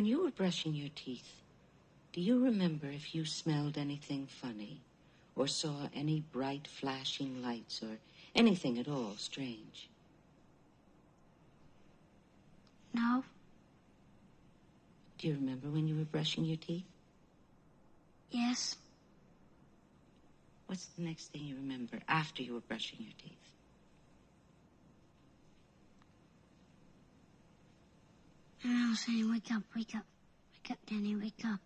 When you were brushing your teeth, do you remember if you smelled anything funny or saw any bright flashing lights or anything at all strange? No. Do you remember when you were brushing your teeth? Yes. What's the next thing you remember after you were brushing your teeth? And I was saying, wake up, wake up. Wake up, Danny, wake up.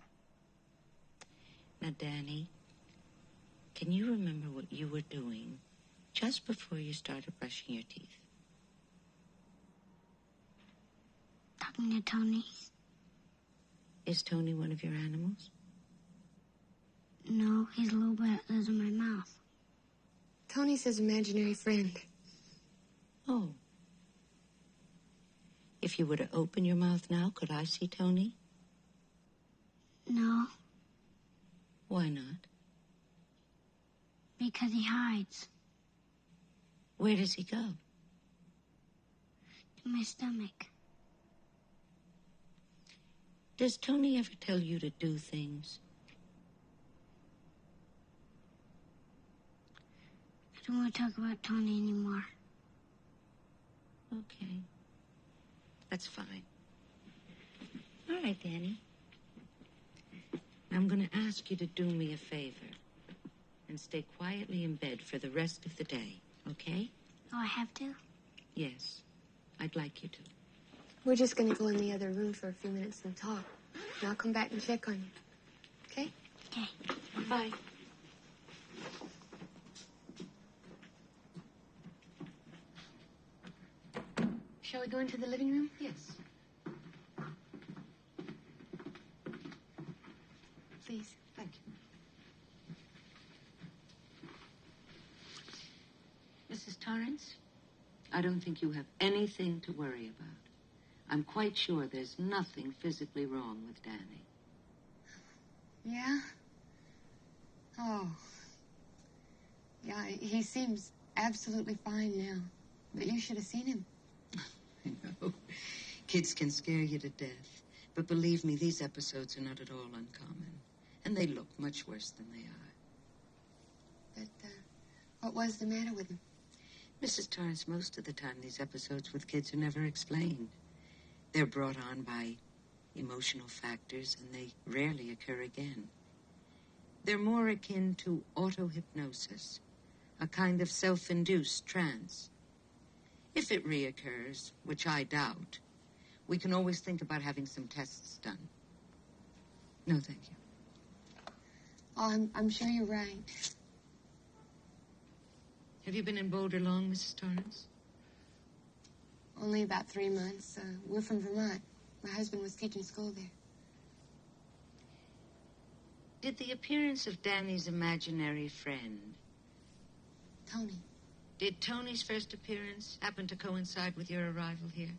Now, Danny, can you remember what you were doing just before you started brushing your teeth? Talking to Tony. Is Tony one of your animals? No, he's a little boy that lives in my mouth. Tony's his imaginary friend. Oh. If you were to open your mouth now, could I see Tony? No. Why not? Because he hides. Where does he go? To my stomach. Does Tony ever tell you to do things? I don't want to talk about Tony anymore. Okay. That's fine. All right, Danny. I'm going to ask you to do me a favor and stay quietly in bed for the rest of the day, okay? Oh, I have to? Yes, I'd like you to. We're just going to go in the other room for a few minutes and talk. And I'll come back and check on you. Okay? Okay. Bye. Shall we go into the living room? Yes. Please. Thank you. Mrs. Torrance, I don't think you have anything to worry about. I'm quite sure there's nothing physically wrong with Danny. Yeah? Oh. Yeah, he seems absolutely fine now. But you should have seen him. I know. Kids can scare you to death. But believe me, these episodes are not at all uncommon. And they look much worse than they are. But, what was the matter with him? Mrs. Torrance, most of the time these episodes with kids are never explained. They're brought on by emotional factors, and they rarely occur again. They're more akin to auto-hypnosis, a kind of self-induced trance. If it reoccurs, which I doubt, we can always think about having some tests done. No, thank you. Oh, I'm sure you're right. Have you been in Boulder long, Mrs. Torrance? Only about 3 months. We're from Vermont. My husband was teaching school there. Did the appearance of Danny's imaginary friend... Tony. Did Tony's first appearance happen to coincide with your arrival here?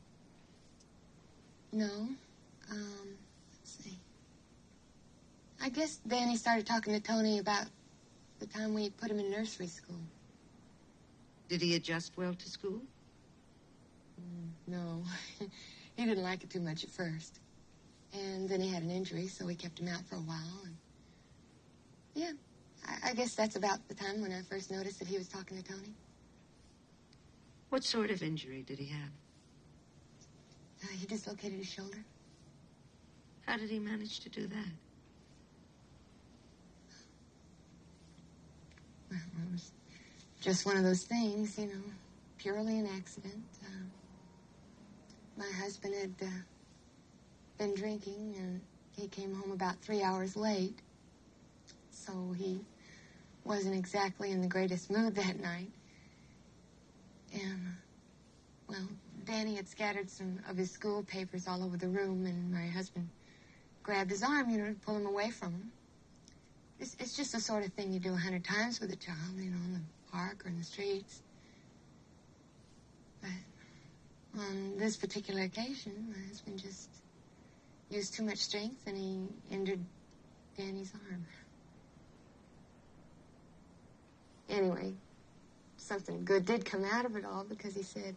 No. Let's see. I guess Danny started talking to Tony about the time we put him in nursery school. Did he adjust well to school? No. He didn't like it too much at first. And then he had an injury, so we kept him out for a while. And yeah, I guess that's about the time when I first noticed that he was talking to Tony. What sort of injury did he have? He dislocated his shoulder. How did he manage to do that? Well, it was just one of those things, you know, purely an accident. My husband had been drinking, and he came home about 3 hours late. So he wasn't exactly in the greatest mood that night. And, well, Danny had scattered some of his school papers all over the room, and my husband grabbed his arm, you know, to pull him away from him. It's just the sort of thing you do 100 times with a child, you know, in the park or in the streets. But on this particular occasion, my husband just used too much strength, and he injured Danny's arm. Anyway, something good did come out of it all, because he said,